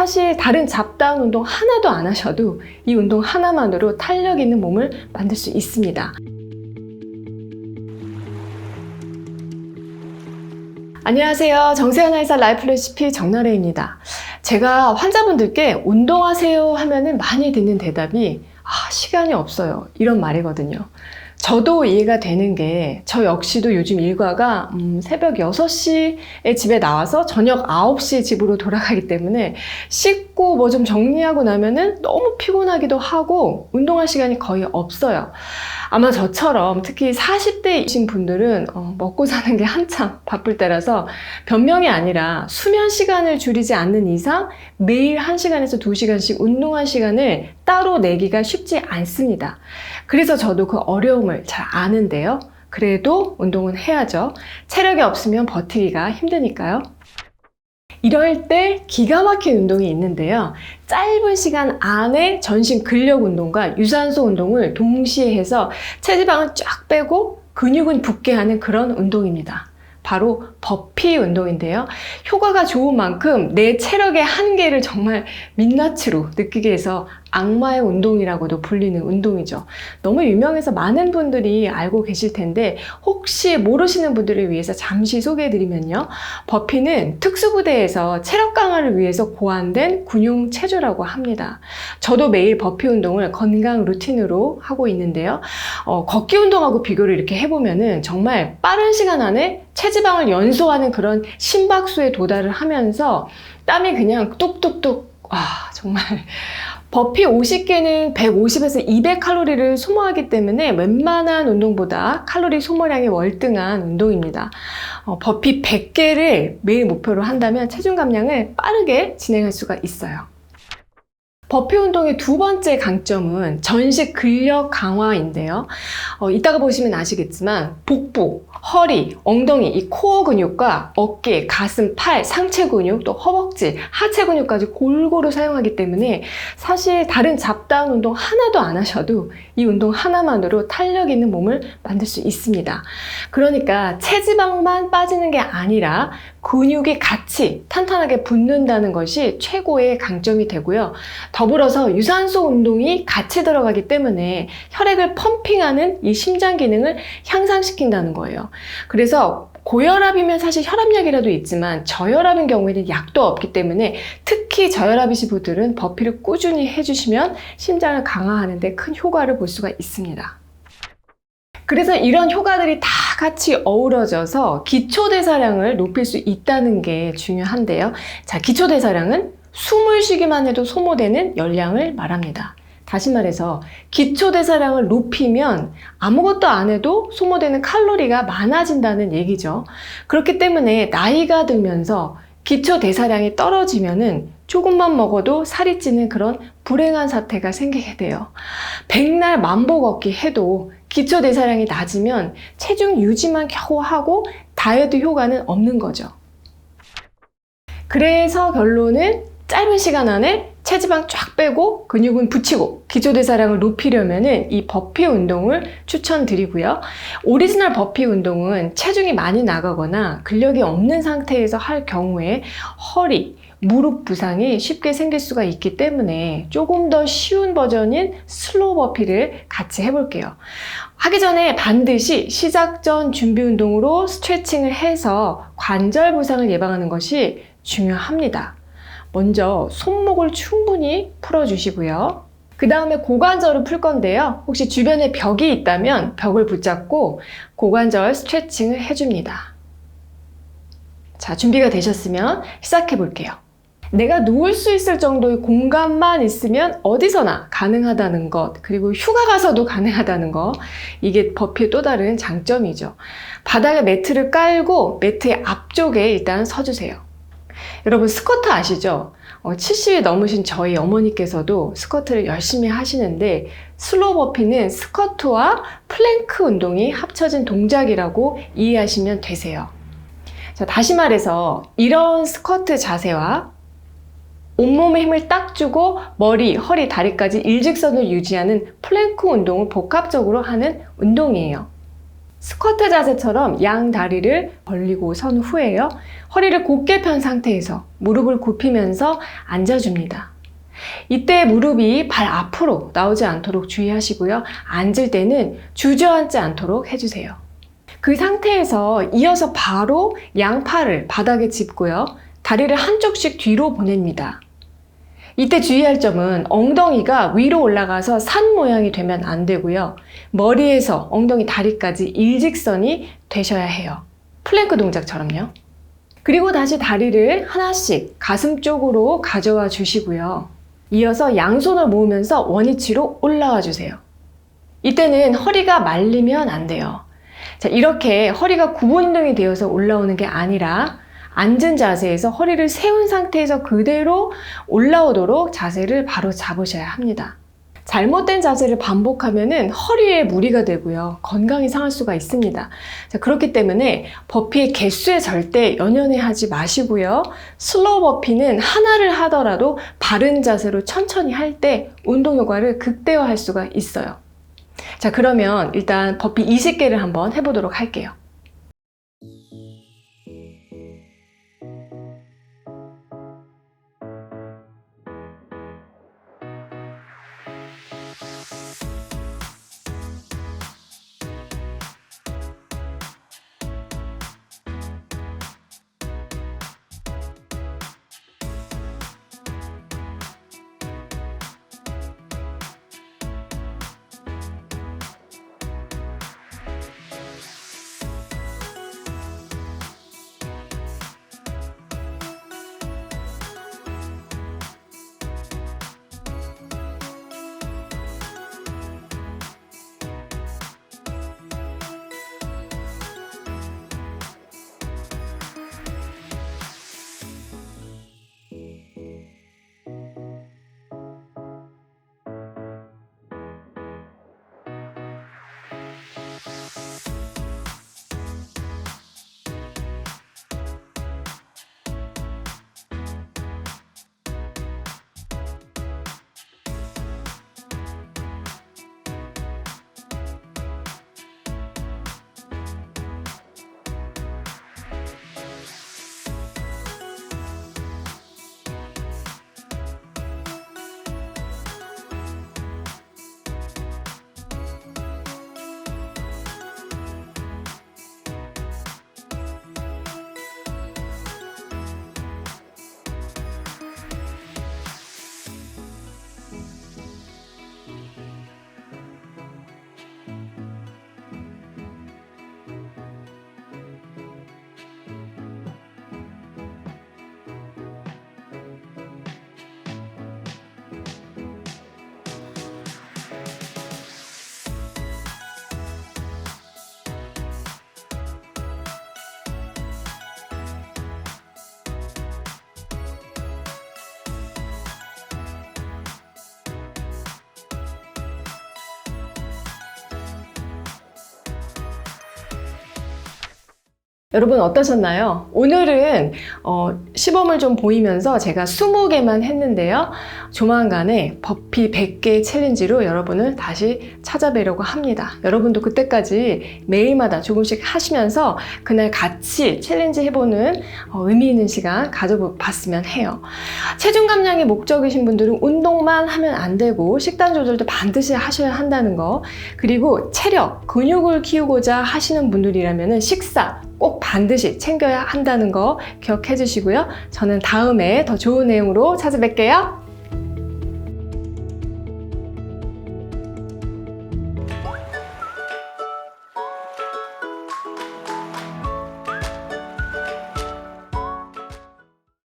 사실 다른 잡다한 운동 하나도 안 하셔도 이 운동 하나만으로 탄력 있는 몸을 만들 수 있습니다. 안녕하세요. 정세현 의사 라이프 레시피 정나래입니다. 제가 환자분들께 운동하세요 하면은 많이 듣는 대답이 시간이 없어요, 이런 말이거든요. 저도 이해가 되는 게 저 역시도 요즘 일과가 새벽 6시에 집에 나와서 저녁 9시에 집으로 돌아가기 때문에 씻고 뭐 좀 정리하고 나면은 너무 피곤하기도 하고 운동할 시간이 거의 없어요. 아마 저처럼 특히 40대이신 분들은 먹고 사는 게 한창 바쁠 때라서 변명이 아니라 수면 시간을 줄이지 않는 이상 매일 1시간에서 2시간씩 운동할 시간을 따로 내기가 쉽지 않습니다. 그래서 저도 그 어려움을 잘 아는데요. 그래도 운동은 해야죠. 체력이 없으면 버티기가 힘드니까요. 이럴 때 기가 막힌 운동이 있는데요. 짧은 시간 안에 전신 근력 운동과 유산소 운동을 동시에 해서 체지방을 쫙 빼고 근육은 붙게 하는 그런 운동입니다. 바로 버피 운동인데요. 효과가 좋은 만큼 내 체력의 한계를 정말 민낯으로 느끼게 해서 악마의 운동이라고도 불리는 운동이죠. 너무 유명해서 많은 분들이 알고 계실 텐데 혹시 모르시는 분들을 위해서 잠시 소개해드리면요. 버피는 특수부대에서 체력 강화를 위해서 고안된 군용 체조라고 합니다. 저도 매일 버피 운동을 건강 루틴으로 하고 있는데요. 걷기 운동하고 비교를 이렇게 해보면은 정말 빠른 시간 안에 체지방을 연소하는 그런 심박수에 도달을 하면서 땀이 그냥 뚝뚝뚝 정말 버피 50개는 150에서 200칼로리를 소모하기 때문에 웬만한 운동보다 칼로리 소모량이 월등한 운동입니다. 버피 100개를 매일 목표로 한다면 체중 감량을 빠르게 진행할 수가 있어요. 버피 운동의 두 번째 강점은 전신 근력 강화인데요. 이따가 보시면 아시겠지만 복부, 허리, 엉덩이, 이 코어 근육과 어깨, 가슴, 팔, 상체 근육, 또 허벅지, 하체 근육까지 골고루 사용하기 때문에 사실 다른 잡다한 운동 하나도 안 하셔도 이 운동 하나만으로 탄력 있는 몸을 만들 수 있습니다. 그러니까 체지방만 빠지는 게 아니라 근육이 같이 탄탄하게 붙는다는 것이 최고의 강점이 되고요. 더불어서 유산소 운동이 같이 들어가기 때문에 혈액을 펌핑하는 이 심장 기능을 향상시킨다는 거예요. 그래서 고혈압이면 사실 혈압약이라도 있지만 저혈압인 경우에는 약도 없기 때문에 특히 저혈압이신 분들은 버피를 꾸준히 해주시면 심장을 강화하는 데 큰 효과를 볼 수가 있습니다. 그래서 이런 효과들이 다 같이 어우러져서 기초대사량을 높일 수 있다는 게 중요한데요. 자, 기초대사량은 숨을 쉬기만 해도 소모되는 열량을 말합니다. 다시 말해서 기초대사량을 높이면 아무것도 안 해도 소모되는 칼로리가 많아진다는 얘기죠. 그렇기 때문에 나이가 들면서 기초대사량이 떨어지면은 조금만 먹어도 살이 찌는 그런 불행한 사태가 생기게 돼요. 백날 만보 걷기 해도 기초대사량이 낮으면 체중 유지만 겨우 하고 다이어트 효과는 없는 거죠. 그래서 결론은 짧은 시간 안에 체지방 쫙 빼고 근육은 붙이고 기초대사량을 높이려면은 이 버피 운동을 추천드리고요. 오리지널 버피 운동은 체중이 많이 나가거나 근력이 없는 상태에서 할 경우에 허리, 무릎 부상이 쉽게 생길 수가 있기 때문에 조금 더 쉬운 버전인 슬로우 버피를 같이 해볼게요. 하기 전에 반드시 시작 전 준비 운동으로 스트레칭을 해서 관절 부상을 예방하는 것이 중요합니다. 먼저 손목을 충분히 풀어주시고요. 그 다음에 고관절을 풀 건데요. 혹시 주변에 벽이 있다면 벽을 붙잡고 고관절 스트레칭을 해줍니다. 자, 준비가 되셨으면 시작해 볼게요. 내가 누울 수 있을 정도의 공간만 있으면 어디서나 가능하다는 것, 그리고 휴가 가서도 가능하다는 것, 이게 버피의 또 다른 장점이죠. 바닥에 매트를 깔고 매트의 앞쪽에 일단 서주세요. 여러분 스쿼트 아시죠? 70이 넘으신 저희 어머니께서도 스쿼트를 열심히 하시는데 슬로우 버피는 스쿼트와 플랭크 운동이 합쳐진 동작이라고 이해하시면 되세요. 자, 다시 말해서 이런 스쿼트 자세와 온몸에 힘을 딱 주고 머리, 허리, 다리까지 일직선을 유지하는 플랭크 운동을 복합적으로 하는 운동이에요. 스쿼트 자세처럼 양 다리를 벌리고 선 후에요. 허리를 곧게 편 상태에서 무릎을 굽히면서 앉아줍니다. 이때 무릎이 발 앞으로 나오지 않도록 주의하시고요. 앉을 때는 주저앉지 않도록 해주세요. 그 상태에서 이어서 바로 양팔을 바닥에 짚고요. 다리를 한쪽씩 뒤로 보냅니다. 이때 주의할 점은 엉덩이가 위로 올라가서 산 모양이 되면 안 되고요. 머리에서 엉덩이 다리까지 일직선이 되셔야 해요. 플랭크 동작처럼요. 그리고 다시 다리를 하나씩 가슴 쪽으로 가져와 주시고요. 이어서 양손을 모으면서 원위치로 올라와 주세요. 이때는 허리가 말리면 안 돼요. 자, 이렇게 허리가 구분등이 되어서 올라오는 게 아니라 앉은 자세에서 허리를 세운 상태에서 그대로 올라오도록 자세를 바로 잡으셔야 합니다. 잘못된 자세를 반복하면은 허리에 무리가 되고요. 건강이 상할 수가 있습니다. 자, 그렇기 때문에 버피의 개수에 절대 연연해 하지 마시고요. 슬로우 버피는 하나를 하더라도 바른 자세로 천천히 할 때 운동 효과를 극대화할 수가 있어요. 자, 그러면 일단 버피 20개를 한번 해보도록 할게요. 여러분 어떠셨나요? 오늘은 시범을 좀 보이면서 제가 20개만 했는데요. 조만간에 버피 100개 챌린지로 여러분을 다시 찾아뵈려고 합니다. 여러분도 그때까지 매일마다 조금씩 하시면서 그날 같이 챌린지 해보는 의미 있는 시간 가져봤으면 해요. 체중 감량이 목적이신 분들은 운동만 하면 안 되고 식단 조절도 반드시 하셔야 한다는 거, 그리고 체력, 근육을 키우고자 하시는 분들이라면 식사 꼭 반드시 챙겨야 한다는 거 기억해 주시고요. 저는 다음에 더 좋은 내용으로 찾아뵐게요.